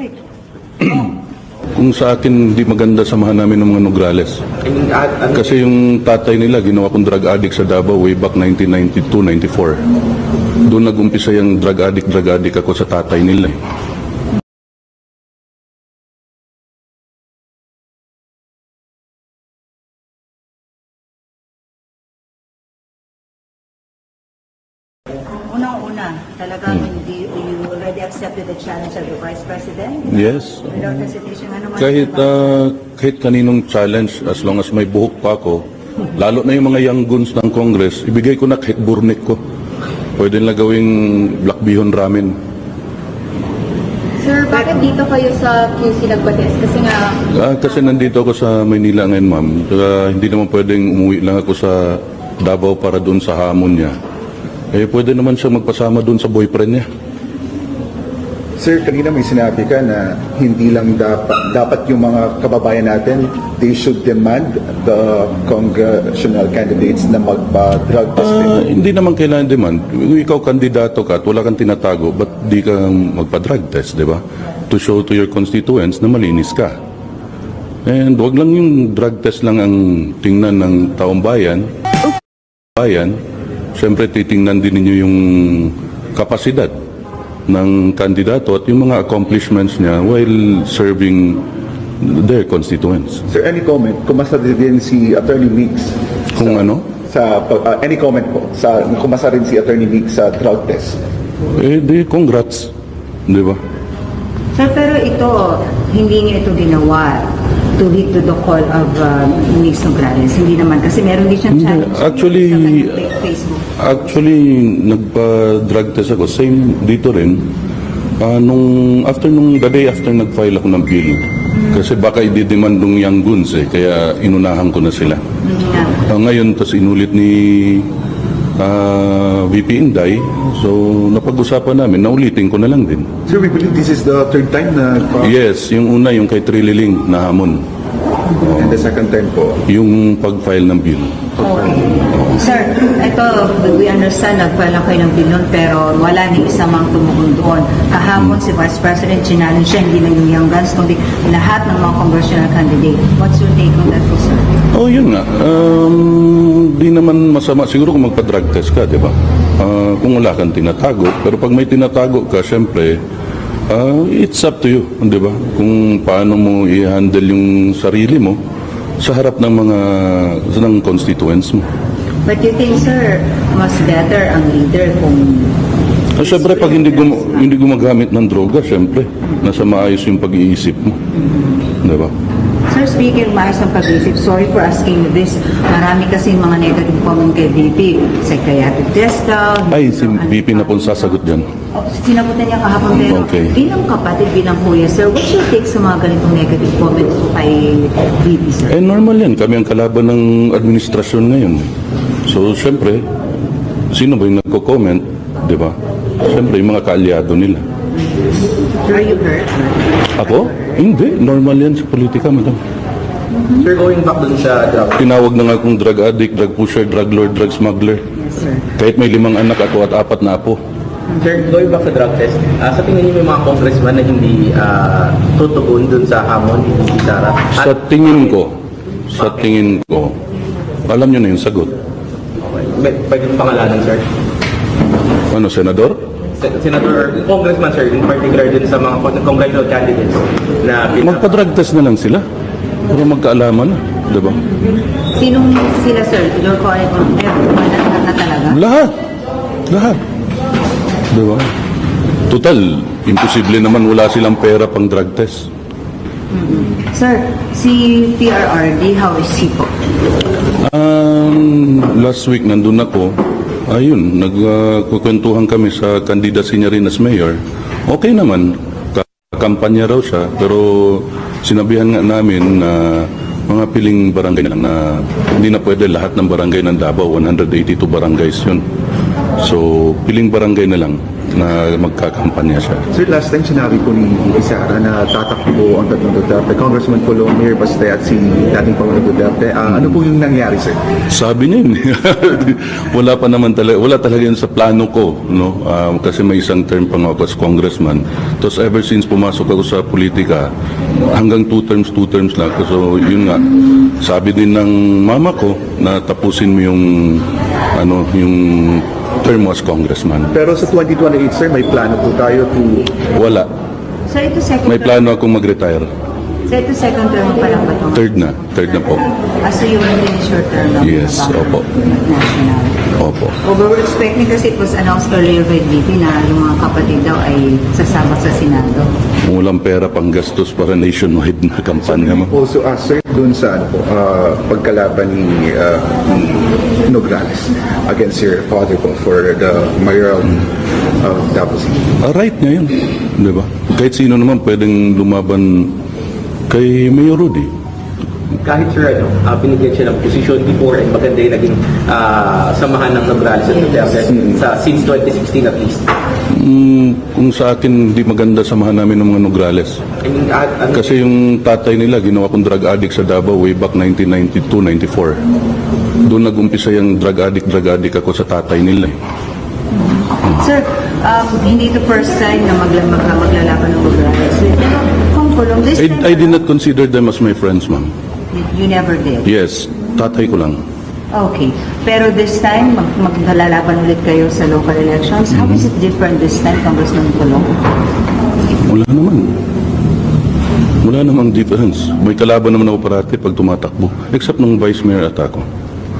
Bakit? Kung sa akin, hindi maganda samahan namin ng mga Nograles. Kasi yung tatay nila, ginawa kong drug addict sa Davao way back 1992-94. Doon nag-umpisa yung drug addict ako sa tatay nila. Unang-una, talagang you already accepted the challenge of the Vice President? Yes. Without hesitation, ano man? Kahit kaninong challenge, as long as may buhok pa ako, lalo na yung mga young guns ng Congress, ibigay ko na kahit burnik ko. Pwede na gawing black bihon ramen. Sir, bakit dito kayo sa QC nagpa-test? Kasi nga... Kasi nandito ako sa Maynila ngayon, ma'am. Hindi naman pwedeng umuwi lang ako sa Davao para doon sa hamon niya. Pwede naman siya magpasama doon sa boyfriend niya. Sir, kanina may sinabi ka na hindi lang dapat yung mga kababayan natin, they should demand the congressional candidates na magpa-drug testing. Hindi naman kailangan demand. Kung ikaw kandidato ka at wala kang tinatago, ba't di ka magpa-drug test, di ba? To show to your constituents na malinis ka. And wag lang yung drug test lang ang tingnan ng taong bayan. Siyempre titingnan din ninyo yung kapasidad ng kandidato at yung mga accomplishments niya while serving their constituents. Sir, any comment? Kumasa din si Attorney Meeks? Kung ano? Any comment po? Kumasa rin si Attorney Meeks sa drug test? Di congrats. Di ba? Sir, pero ito, hindi niyo ito ginawa to heed to the call of Ms. Nograles. Hindi naman. Kasi meron din siyang challenge. Actually, nagpa-drug test ako. Same dito rin. The day after nag-file ako ng bill. Kasi baka i-demand ng young guns kaya inunahan ko na sila. Ngayon, tas inulit ni VP Inday. So, napag-usapan namin. Naulitin ko na lang din. Sir, we believe this is the third time na... Yes, yung una, yung kay Trililing na hamon. And the second time po? Yung pag-file ng bill. Okay. Sir, ito, we understand nag-file lang kayo ng bill nun, pero wala ni isa mang tumugon doon. Kahapon si Vice President challenge siya, hindi lang yung young guns, kundi lahat ng mga congressional candidate. What's your take on that po, sir? Yun nga. Di naman masama. Siguro kung magpa-drug test ka, di ba? Kung wala kang tinatago. Pero pag may tinatago ka, syempre, it's up to you, di ba? Kung paano mo i-handle yung sarili mo sa harap ng ng constituents mo. But you think, sir, mas better ang leader kung... Siyempre, pag hindi gumagamit ng droga, siyempre, nasa maayos yung pag-iisip mo. Di ba? Sir, speaking maayos ng pag-iisip, sorry for asking you this. Marami kasi mga negative comment kay VP. Psychiatric test daw. Si VP na po sasagot dyan. Sinagutan niya kahapon, pero bilang kapatid, bilang kuya, sir, what's your take sa mga ganitong negative comments kay VP, sir? Normal yan. Kami ang kalaban ng administrasyon ngayon. So, siyempre, sino ba yung nagko-comment? Di ba? Siyempre, yung mga kaalyado nila. Are you hurt? Ako? Hindi. Normal yan sa politika, madam. Sir, going back dun sa drug. Tinawag na nga akong drug addict, drug pusher, drug lord, drug smuggler. Yes, sir. Kahit may 5 anak ako at 4 na apo. Sir, going back sa drug test, sa tingin niyo may mga congressman na hindi tutugon dun sa hamon, hindi Sara? Sa tingin ko, alam nyo na yung sagot. Okay. Pwede yung pangalanan, sir? Ano, senador? Senator, congressman, sir, in particular dun sa mga congressional candidates na... Magpa-drug test na lang sila. Para magkaalaman na, di ba? Sinong sila, sir? Your calling on na talaga? Lahat. Di ba? Total, imposible naman wala silang pera pang drug test. Sir, si PRRD, how is he po? Last week nandun ako. Ayun, nagkukwentuhan kami sa candidacy niya rin as mayor. Okay naman, kampanya raw siya, pero sinabihan nga namin na mga piling barangay na lang na hindi na pwede lahat ng barangay ng Davao, 182 barangays yun. So, piling barangay na lang. na magkakampanya siya. Sir, last time sinabi po ni Sara na tatakbo ang tatlong Duterte, Congressman Colong, Mayor Baste at si dating Pangulong Duterte. Ano po yung nangyari, sir? Sabi niya yun. Wala pa naman talaga, wala talaga yun sa plano ko, no? Kasi may isang term pa nga ako as congressman. Tapos ever since pumasok ako sa politika, hanggang 2 terms lang. So yun nga, sabi din ng mama ko na tapusin mo yung yung term mo as congressman. Pero sa 2028, sir, may plano po tayo to... Wala. Sir, ito second May term. plano akong mag-retire. Sir, ito second term pa lang ba ito? Third na po. So you will finish your term lang? Yes, opo. National. Opo. We were expecting kasi it was announced earlier by VP na yung mga kapatid daw ay sasama sa Senado. Walang pera pang gastos para nationwide na kampanya mo. Also, sir, dun sa pagkalaban ni Nograles against your father po for the mayoral of Davao City. Right niya yun. Di ba? Kahit sino naman pwedeng lumaban kay Mayor Rudy. Kahit sir, binigyan siya ng posisyon before and maganda yung naging samahan ng Nograles at Duterte since 2016 at least. Kung sa akin, hindi maganda samahan namin ng mga Nograles. Kasi yung tatay nila, ginawa kong drug addict sa Davao way back 1992-94. Doon nag-umpisa yung drug addict ako sa tatay nila. Sir, hindi ito first time na maglalaban ng Nograles. Pero kung Colong, this time... I did not consider them as my friends, ma'am. You never did? Yes, tatay ko lang. Okay. Pero this time, maglalaban ulit kayo sa local elections. How is it different this time, Congressman Colong? Wala naman. Wala namang difference. May kalaban naman ako parati pag tumatakbo. Except nung Vice Mayor at ako.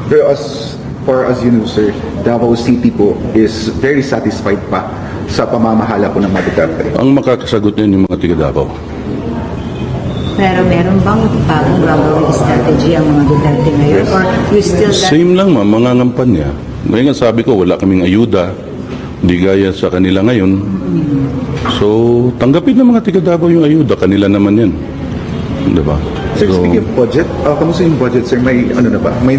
Pero as far as you know, sir, Davao City po is very satisfied pa sa pamamahala po ng mga Duterte. Ang makakasagot niyan yung mga tiga Davao. Pero meron bang bagong gagawin strategy ang mga Duterte ngayon? Or you still... Same lang, ma'am, mga ngampanya. Ngayon sabi ko, wala kaming ayuda. Di gaya sa kanila ngayon. So, tanggapin ng mga tiga Davao yung ayuda. Kanila naman yan. Diba? Sir, speaking of budget, kamusta yung budget, sir? May ano na ba? May